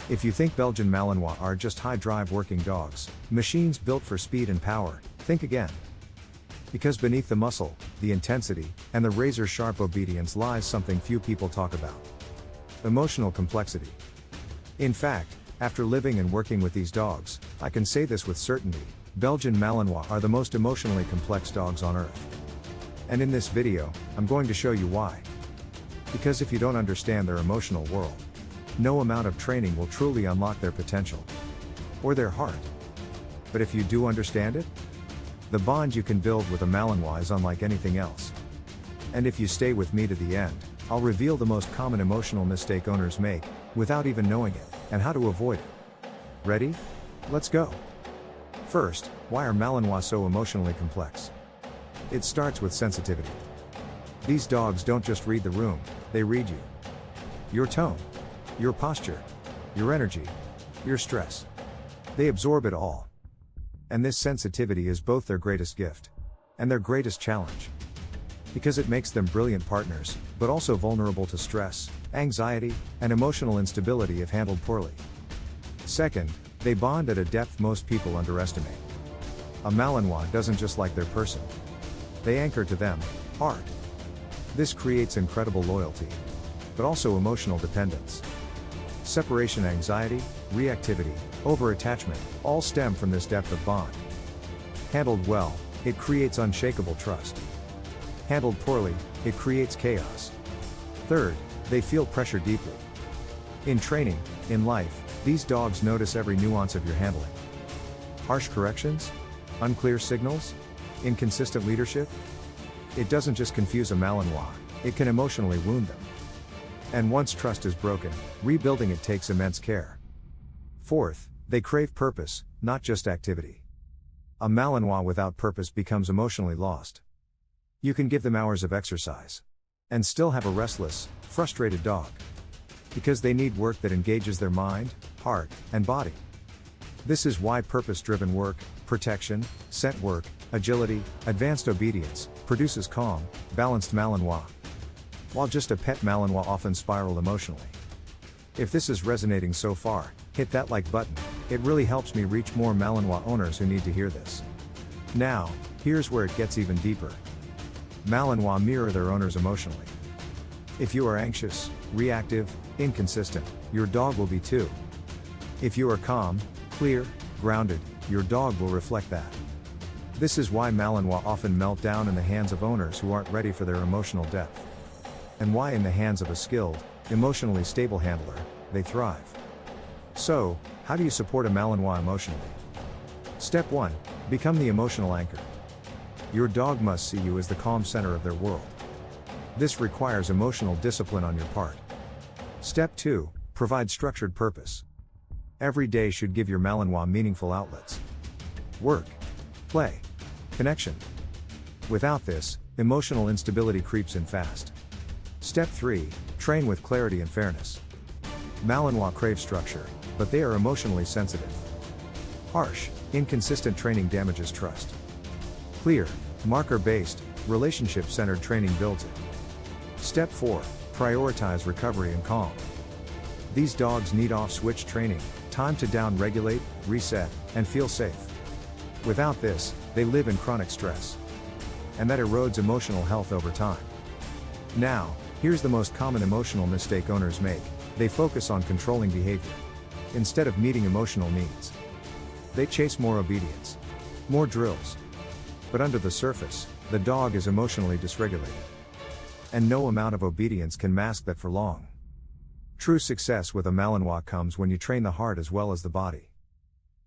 If you think Belgian Malinois are just high-drive working dogs, machines built for speed and power, think again. Because beneath the muscle, the intensity, and the razor-sharp obedience lies something few people talk about. Emotional complexity. In fact, after living and working with these dogs, I can say this with certainty: Belgian Malinois are the most emotionally complex dogs on earth. And in this video, I'm going to show you why. Because if you don't understand their emotional world, no amount of training will truly unlock their potential. Or their heart. But if you do understand it, the bond you can build with a Malinois is unlike anything else. And if you stay with me to the end, I'll reveal the most common emotional mistake owners make, without even knowing it, and how to avoid it. Ready? Let's go. First, why are Malinois so emotionally complex? It starts with sensitivity. These dogs don't just read the room, they read you. Your tone, your posture, your energy, your stress. They absorb it all. And this sensitivity is both their greatest gift and their greatest challenge. Because it makes them brilliant partners, but also vulnerable to stress, anxiety, and emotional instability if handled poorly. Second, they bond at a depth most people underestimate. A Malinois doesn't just like their person. They anchor to them, hard. This creates incredible loyalty, but also emotional dependence. Separation anxiety, reactivity, over-attachment, all stem from this depth of bond. Handled well, it creates unshakable trust. Handled poorly, it creates chaos. Third, they feel pressure deeply. In training, in life, these dogs notice every nuance of your handling. Harsh corrections? Unclear signals? Inconsistent leadership? It doesn't just confuse a Malinois, it can emotionally wound them. And once trust is broken, rebuilding it takes immense care. Fourth, they crave purpose, not just activity. A Malinois without purpose becomes emotionally lost. You can give them hours of exercise and still have a restless, frustrated dog. Because they need work that engages their mind, heart, and body. This is why purpose-driven work, protection, scent work, agility, advanced obedience, produces calm, balanced Malinois. While just a pet Malinois often spiral emotionally. If this is resonating so far, hit that like button, it really helps me reach more Malinois owners who need to hear this. Now, here's where it gets even deeper. Malinois mirror their owners emotionally. If you are anxious, reactive, inconsistent, your dog will be too. If you are calm, clear, grounded, your dog will reflect that. This is why Malinois often melt down in the hands of owners who aren't ready for their emotional depth. And why in the hands of a skilled, emotionally stable handler, they thrive. So, how do you support a Malinois emotionally? Step 1. Become the emotional anchor. Your dog must see you as the calm center of their world. This requires emotional discipline on your part. Step 2. Provide structured purpose. Every day should give your Malinois meaningful outlets. Work, play, connection. Without this, emotional instability creeps in fast. Step 3. Train with clarity and fairness. Malinois crave structure, but they are emotionally sensitive. Harsh, inconsistent training damages trust. Clear, marker-based, relationship-centered training builds it. Step 4. Prioritize recovery and calm. These dogs need off-switch training, time to down-regulate, reset, and feel safe. Without this, they live in chronic stress. And that erodes emotional health over time. Now, here's the most common emotional mistake owners make: they focus on controlling behavior instead of meeting emotional needs. They chase more obedience, more drills. But under the surface, the dog is emotionally dysregulated. And no amount of obedience can mask that for long. True success with a Malinois comes when you train the heart as well as the body.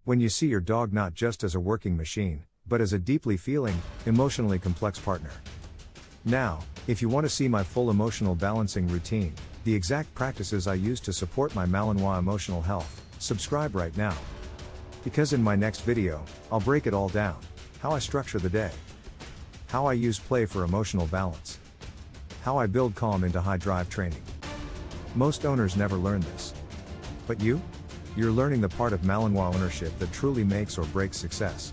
When you see your dog not just as a working machine, but as a deeply feeling, emotionally complex partner. Now, if you want to see my full emotional balancing routine, the exact practices I use to support my Malinois emotional health, subscribe right now. Because in my next video, I'll break it all down: how I structure the day, how I use play for emotional balance, how I build calm into high drive training. Most owners never learn this. But you're learning the part of Malinois ownership that truly makes or breaks success.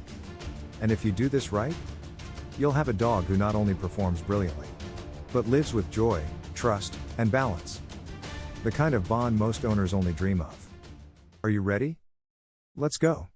And if you do this right, you'll have a dog who not only performs brilliantly, but lives with joy, trust, and balance. The kind of bond most owners only dream of. Are you ready? Let's go.